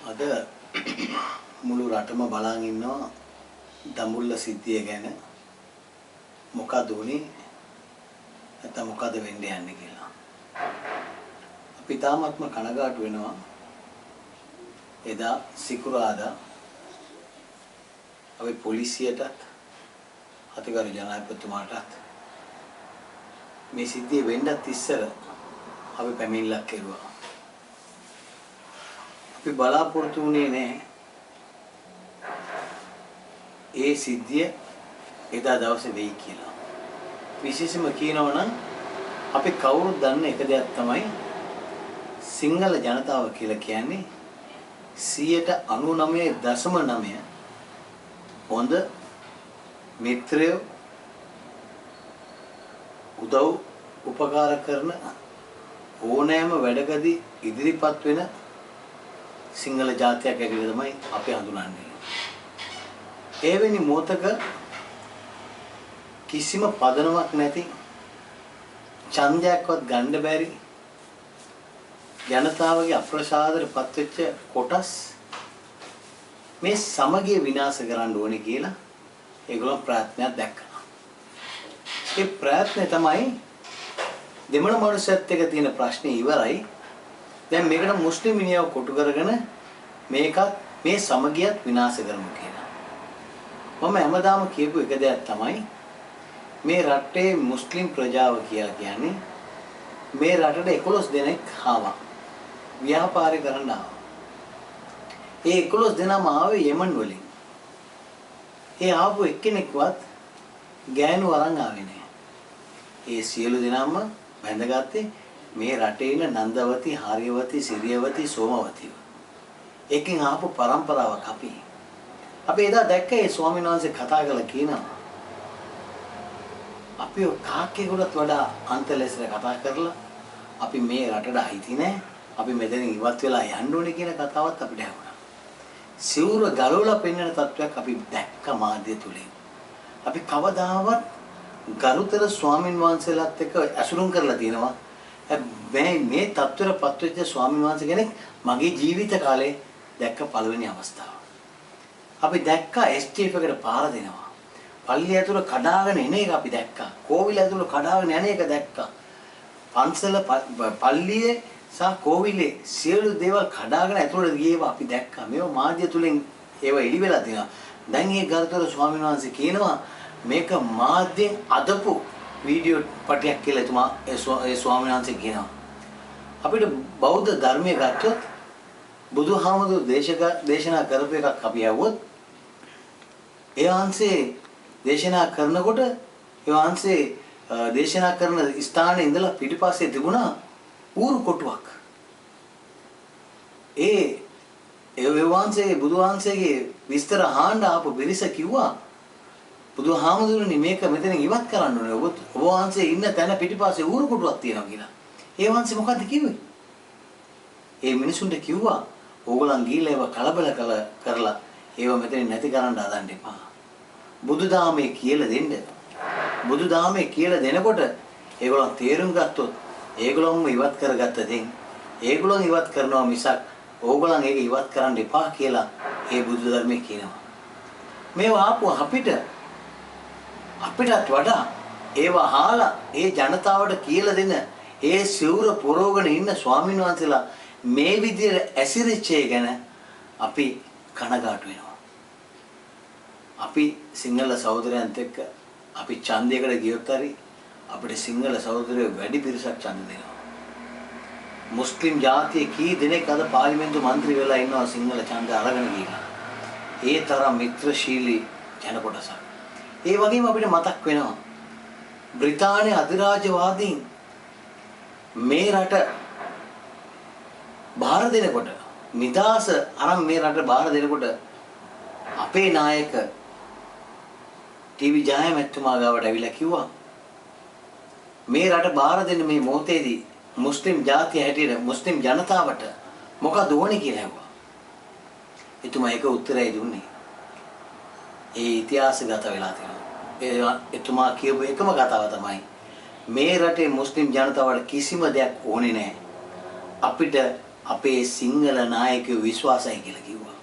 අද මුළු රටම බලන් ඉන්නවා දඹුල්ල සිද්ධිය ගැන මොකද උනේ නැත්නම් මොකද වෙන්න යන්නේ කියලා. අපි තාමත්ම කනගාටු වෙනවා. එදා සිකුරාදා අපි පොලිසියටත් අතිගරු ජනාධිපතිතුමාටත් මේ සිද්ධිය වෙන්නත් ඉස්සර අපි පැමිණිල්ලක් කෙරුවා. අපි බලාපොරොත්තු වුණේ නැහැ ඒ සිද්ධිය එදා දවසේ වෙයි කියලා. විශේෂයෙන්ම කියනවා නම් අපි කවුරුත් දන්න එක දෙයක් තමයි සිංහල ජනතාව කියලා කියන්නේ 99.9% හොඳ මිත්‍රයෝ උදව් උපකාර කරන ඕනෑම වැඩකදී ඉදිරිපත් වෙන සිංහල ජාතියක් ඇතුළේ තමයි අපි හඳුනන්නේ. එවැනි මොහතක කිසිම පදනමක් නැති ඡන්දයක්වත් ගන්න බැරි ජනතාවගේ අප්‍රසාදයටපත් වෙච්ච කොටස් මේ සමගිය විනාශ කරන්න ඕනේ කියලා ඒගොල්ලෝ ප්‍රයත්නයක් දැක්කා. ඒ ප්‍රයත්නය තමයි දෙමළ මනුස්සයත් එක්ක තියෙන ප්‍රශ්නේ ඉවරයි. දැන් මේකට මුස්ලිම් මිනිහව කොටු කරගෙන මේකත් මේ සමගියත් විනාශ කරමු කියලා. මම හැමදාම කියපු එක දෙයක් තමයි මේ රටේ මුස්ලිම් ප්‍රජාව කියලා කියන්නේ මේ රටට 11 දෙනෙක් ආවා. ව්‍යාපාරය කරන්න ආවා. ඒ 11 දෙනාම ආවේ යෙමන් වලින්. ඒ ආපු එක්කෙනෙක්වත් ගෑනු අරන් ආවේ නැහැ. ඒ සියලු දෙනාම බැඳගත්තේ මේ රටේ ඉන්න නන්දවති, හාරියවති, සිරියවති, සෝමවතිව. එකකින් ආපු પરම්පරාවක් අපි. අපි එදා දැක්ක ඒ ස්වාමීන් වහන්සේ කතා කරලා කියනවා. අපි කාක්කේකටත් වඩා අන්තලෙසට කතා කරලා අපි මේ රටට අයිති නැහැ. අපි මෙතනින් ඉවත් වෙලා යන්න ඕනේ කියන කතාවත් අපිට ඇහුණා. සිවුර ගලවලා පෙන්වන තත්වයක් අපි දැක්ක මාධ්‍ය තුලින්. අපි කවදාවත් ගරුතර ස්වාමින් වහන්සේලාත් එක්ක ඇසුරුම් කරලා තියෙනවා. මේ තත්ත්වයටපත් වෙච්ච ස්වාමීන් වහන්සේ කෙනෙක් මගේ ජීවිත කාලේ දැක්ක පළවෙනි අවස්ථාව. අපි දැක්කා STF එකට පාර දෙනවා. පල්ලිය ඇතුළ කඩාගෙන එන එක අපි දැක්කා. කෝවිල ඇතුළ කඩාගෙන යන එක දැක්කා. පන්සල පල්ලියේ සහ කෝවිලේ සියලු දේවල් කඩාගෙන ඇතුළට ගියේවා අපි දැක්කා. මේවා මාධ්‍ය තුලින් ඒවා එළි වෙලා තියෙනවා. දැන් මේ ගරුතර ස්වාමීන් වහන්සේ කියනවා මේක මාධ්‍යෙන් අදපු වීඩියෝ පටයක් කියලා එතුමා ඒ ස්වාමීන් වහන්සේ කියනවා. අපිට බෞද්ධ ධර්මයේ ගත්තොත් බුදුහාමුදුරු දේශනා කරපු එකක් අපි ඇහුවොත් ඒ වහන්සේ දේශනා කරනකොට ඒ වහන්සේ දේශනා කරන ස්ථානයේ ඉඳලා පිටිපස්සේ තිබුණා ඌරු කොටුවක්. ඒ වහන්සේ බුදුහාමුදුරගේ විස්තර අහන්න ආපු පිරිස කිව්වා බුදුහාමුදුරනි මේක මෙතනින් ඉවත් කරන්න ඕනේ. ඔබ වහන්සේ ඉන්න තැන පිටිපස්සේ ඌරු කොටුවක් තියෙනවා කියලා. ඒ වහන්සේ මොකද්ද කිව්වේ? ඒ මිනිසුන්ට කිව්වා ඕගොල්ලන් ගිහිල්ලා ඒව කලබල කරලා ඒව මෙතනින් නැති කරන්න හදන්න එපා. බුදුදහමේ කියලා දෙන්න. බුදුදහමේ කියලා දෙනකොට ඒගොල්ලන් තේරුම් ගත්තොත් ඒගොල්ලොන්ම ඉවත් කරගත්ත දෙයින් ඒගොල්ලන් ඉවත් කරනවා මිසක් ඕගොල්ලන් ඒක ඉවත් කරන්න එපා කියලා ඒ බුදු ධර්මයේ කියනවා. මේවා ආපු අපිටත් වඩා ඒව අහලා ඒ ජනතාවට කියලා දෙන ඒ සිවුර පුරවගෙන ඉන්න ස්වාමීන් වහන්සේලා මේ විදිහට ඇසිරිච්ච ගැන අපි කනගාටු වෙනවා. අපි සිංහල සහෝදරයන්ත් එක්ක අපි ඡන්දයකට ගියොත් හරි අපිට සිංහල සහෝදරයෝ වැඩි පිරිසක් ඡන්ද දෙනවා. මුස්ලිම් ජාතිය කී දෙනෙක් අද පාර්ලිමේන්තු මන්ත්‍රී වෙලා ඉන්නවා සිංහල ඡන්ද අරගෙන ගිහින්. ඒ තරම් මිත්‍රශීලී ජන කොටසක්. ඒ වගේම අපිට මතක් වෙනවා බ්‍රිතාන්‍ය අධිරාජ්‍යවාදීන් මේ රට බාර දෙනකොට නිදාස අරන් මේ රට බාර දෙනකොට අපේ නායක ටීවී ජයමැතිතුමා ගාවට ඇවිල්ලා කිව්වා මේ රට බාර දෙන්න මේ මොහොතේදී මුස්ලිම් ජාතිය හැටියට මුස්ලිම් ජනතාවට මොකද ඕනේ කියලා ඇහුවා. එතුමා ඒක උත්තරය දුන්නේ. ඒ ඉතිහාසගත වෙලා තියෙනවා. එතුමා කියපු එකම කතාව තමයි මේ රටේ මුස්ලිම් ජනතාවට කිසිම දෙයක් ඕනේ නැහැ. අපිට අපේ සිංහල නායකයෝ විශ්වාසයි කියලා කිව්වා.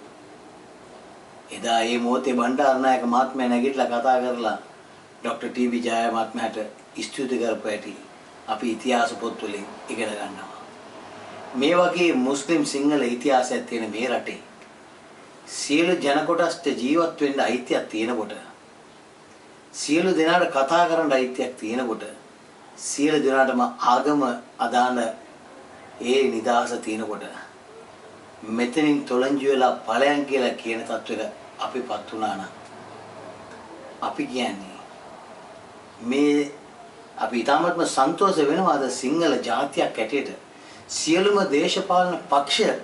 එදා මේ මොහොතේ බණ්ඩාරනායක මහත්මයා නැගිටලා කතා කරලා ડોક્ટર ටී.බී. ජය මහත්මයාට ස්තුති කරපු ඇති අපි ඉතිහාස පොත්වලින් ඉගෙන ගන්නවා. මේ වගේ මුස්ලිම් සිංහල ඉතිහාසයක් තියෙන මේ රටේ සියලු ජන කොටස්ට ජීවත් වෙන්න අයිතියක් තියෙනකොට සියලු දෙනාට කතා කරන්න අයිතියක් තියෙනකොට සියලු දෙනාටම ආගම අදාළ ඒ නිදහස තියෙනකොට මෙතනින් තොලංජු වෙලා ඵලයන් කියලා කියන තත්වෙට අපිපත් වුණා නම් අපි කියන්නේ මේ අපි ඊටමත්ම සන්තෝෂ වෙනවා අද සිංහල ජාතියක් ඇටියට සියලුම දේශපාලන පක්ෂ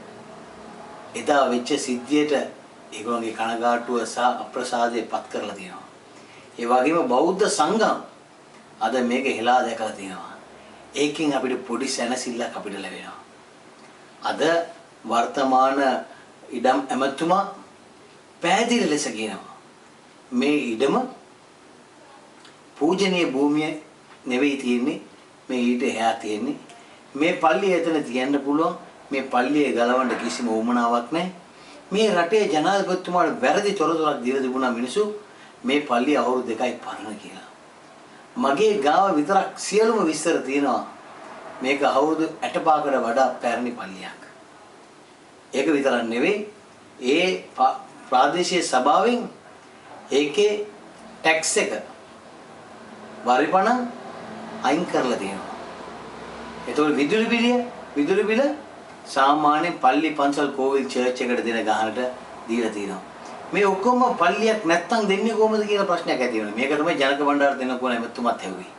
එදා වෙච්ච සිද්ධියට ඒගොල්ලෝගේ කනගාටුව සහ අප්‍රසාදය පත් කරලා තියෙනවා. ඒ වගේම බෞද්ධ සංගම් අද මේක හෙලා දැකලා තියෙනවා. ඒකෙන් අපිට පොඩි සැනසෙල්ලක් අපිට ලැබෙනවා. අද වර්තමාන ඉඩම් ඇමතුමා පැහැදිලි ලෙස කියනවා මේ ඉඩම පූජනීය භූමිය නෙවෙයි තියෙන්නේ මේ ඊට එහා තියෙන්නේ මේ පල්ලිය එතන තියන්න පුළුවන් මේ පල්ලිය ගලවන්න කිසිම උවමනාවක් නැහැ මේ රටේ ජනාධිපතිතුමාට වැරදි තොරතුරක් දීලා තිබුණා මිනිස්සු මේ පල්ලිය අවුරුදු 2යි පරණ කියලා මගේ ගාව විතරක් සියලුම විස්තර තියෙනවා මේක අවුරුදු 60කට වඩා පැරණි පල්ලියක් ඒක විතරක් නෙවෙයි ඒ ප්‍රාදේශීය සභාවෙන් ඒකේ ටැක්ස් එක වරිපණ අයින් කරලා තියෙනවා. ඒතකොට විදුලි බිල සාමාන්‍ය පල්ලි පන්සල් කෝවිල් චර්ච් එකට දෙන ගානට දීලා තියෙනවා. මේ ඔක්කොම පල්ලියක් නැත්තම් දෙන්නේ කොහොමද කියලා ප්‍රශ්නයක් ඇති වෙනවා. මේක තමයි ජනක බණ්ඩාර දෙන්න කොන එතුමාත් හැව්වේ.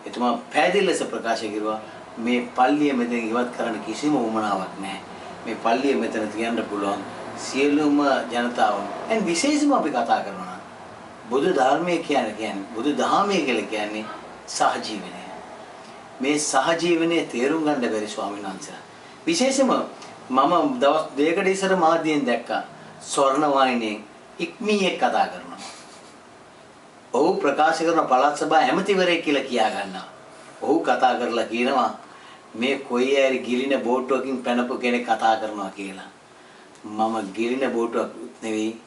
එතුමා පැහැදිලි ලෙස ප්‍රකාශ කරුවා මේ පල්ලිය මෙතන ඉවත් කරන්න කිසිම උවමනාවක් නැහැ. මේ පල්ලිය මෙතන තියන්න පුළුවන් සියලුම ජනතාව. එන් විශේෂයෙන්ම අපි කතා කරනවා බුදු ධර්මයේ කියන්නේ බුදු දහමේ කියලා කියන්නේ සහජීවනය. මේ සහජීවනයේ තේරුම් ගන්න බැරි ස්වාමීන් වහන්සේලා. විශේෂයෙන්ම මම දවස් දෙකකට ඉස්සර මාධ්‍යයෙන් දැක්කා ස්වර්ණ වාහිනියෙන් ඉක්මීයක් කතා කරනවා. ඔහු ප්‍රකාශ කරන පළාත් සභා ඇමතිවරයෙක් කියලා කියා ගන්නවා. ඔහු කතා කරලා කියනවා මේ කොයි ඇරි ගිලින බෝට්ටුවකින් පැනපු කෙනෙක් කතා කරනවා කියලා. මම ගිලින බෝට්ටුවක් නෙවෙයි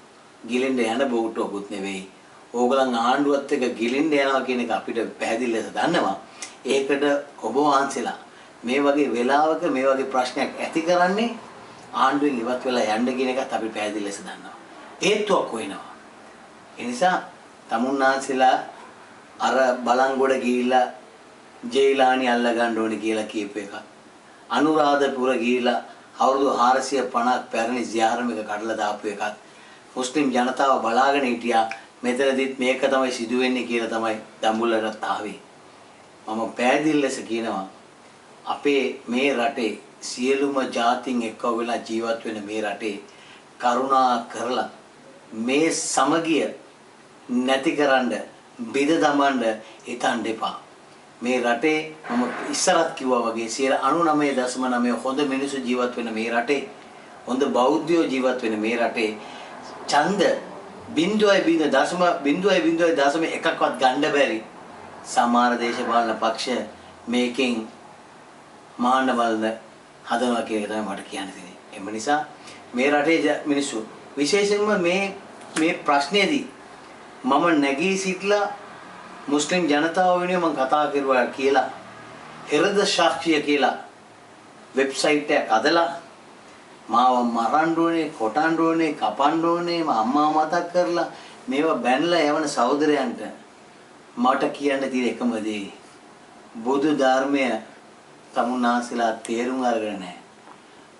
ගිලින්න යන බෝට්ටුවකුත් නෙවෙයි. ඕගලන් ආණ්ඩුවත් එක්ක ගිලින්න යනවා කියන එක අපිට පැහැදිලි ලෙස දන්නවා. ඒකට ඔබ වහන්සේලා මේ වගේ වෙලාවක මේ වගේ ප්‍රශ්නයක් ඇති කරන්නේ ආණ්ඩුවෙන් ඉවත් වෙලා යන්න කියන එකත් අපි පැහැදිලි ලෙස දන්නවා. හේතුවක් වෙනවා. ඒ නිසා තමුන්නාන්සලා අර බලංගොඩ ගිහිල්ලා ජේලානි අල්ල ගන්න ඕනේ කියලා කියපු එක. අනුරාධපුර ගිහිල්ලා අවුරුදු 450ක් පැරණි ජියාරමක කඩලා දාපු එකත් මුස්ලිම් ජනතාව බලාගෙන හිටියා. මෙතනදිත් මේක තමයි සිදු වෙන්නේ කියලා තමයි දඹුල්ලට ආවේ. මම පැහැදිලි ලෙස කියනවා අපේ මේ රටේ සියලුම ජාතීන් එක්ව වෙලා ජීවත් වෙන මේ රටේ කරුණා කරලා මේ සමගිය නැතිකරන්න බිඳ දමන්න හිතන්න එපා. මේ රටේ මම ඉස්සරත් කිව්වා වගේ 99.9 හොඳ මිනිස්සු ජීවත් වෙන මේ රටේ හොඳ බෞද්ධයෝ ජීවත් වෙන මේ රටේ ඡන්ද 0.0.1ක්වත් ගන්න බැරි සමහර දේශපාලන පක්ෂ මේකෙන් මහාන බලන හදනවා කියන එක තමයි මට කියන්න තියෙන්නේ. එම නිසා මේ රටේ මිනිස්සු විශේෂයෙන්ම මේ ප්‍රශ්නේදී මම නැගී සිටලා මුස්ලිම් ජනතාව වෙනුවෙන් මම කතා කරුවා කියලා හෘද සාක්ෂිය කියලා වෙබ්සයිට් එකක් අදලා මාව මරන්න ඕනේ, කොටන්න ඕනේ, කපන්න ඕනේ, අම්මා මතක් කරලා මේවා බැනලා යවන සහෝදරයන්ට මට කියන්න තියෙන එකම දේ බුදු ධර්මය තමුන්නාන්සලා තේරුම් අරගෙන නැහැ.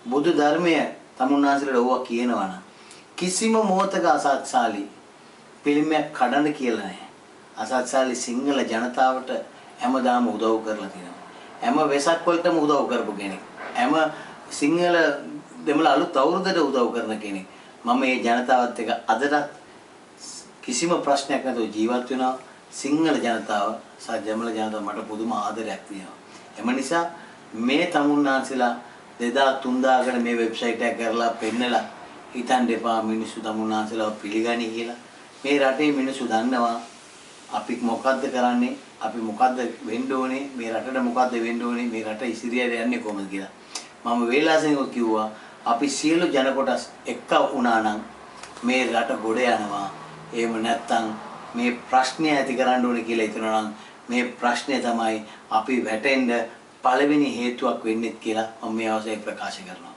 බුදු ධර්මය තමුන්නාන්සලට ඕවා කියනවා නම් කිසිම මොහතක අසත්සාලි පිළිමයක් කඩන්න කියලා නැහැ. අසත්සාලි සිංහල ජනතාවට හැමදාම උදව් කරලා තියෙනවා. හැම වෙසක් වලටම උදව් කරපු කෙනෙක්. හැම සිංහල දෙමළ අලුත් අවුරුද්දට උදව් කරන කෙනෙක්. මම මේ ජනතාවත් එක්ක අදටත් කිසිම ප්‍රශ්නයක් නැතුව ජීවත් වෙනවා. සිංහල ජනතාව සහ දෙමළ ජනතාව මට පුදුම ආදරයක් තියෙනවා. එම නිසා මේ තමුන්නාන්සලා 2000 මේ වෙබ්සයිට් එක කරලා පෙන්නලා හිතන්න එපා මිනිස්සු තමුන්නාන්සලා පිළිගනි කියලා. මේ රටේ මිනිස්සු දන්නවා අපි මොකද්ද කරන්නේ, අපි මොකද්ද වෙන්න ඕනේ, මේ රටට මොකද්ද වෙන්න ඕනේ, මේ රට ඉදිරියට යන්නේ කොහොමද කියලා. මම වේලාසෙන් කිව්වා අපි සියලු ජන කොටස් එක්ක වුණා නම් මේ රට ගොඩ යනවා. එහෙම නැත්නම් මේ ප්‍රශ්නය ඇති කරන්න ඕනේ කියලා හිතනවා නම් මේ ප්‍රශ්නේ තමයි අපි වැටෙන්න පළවෙනි හේතුවක් වෙන්නේ කියලා මම මේ අවස්ථාවේ ප්‍රකාශ කරනවා.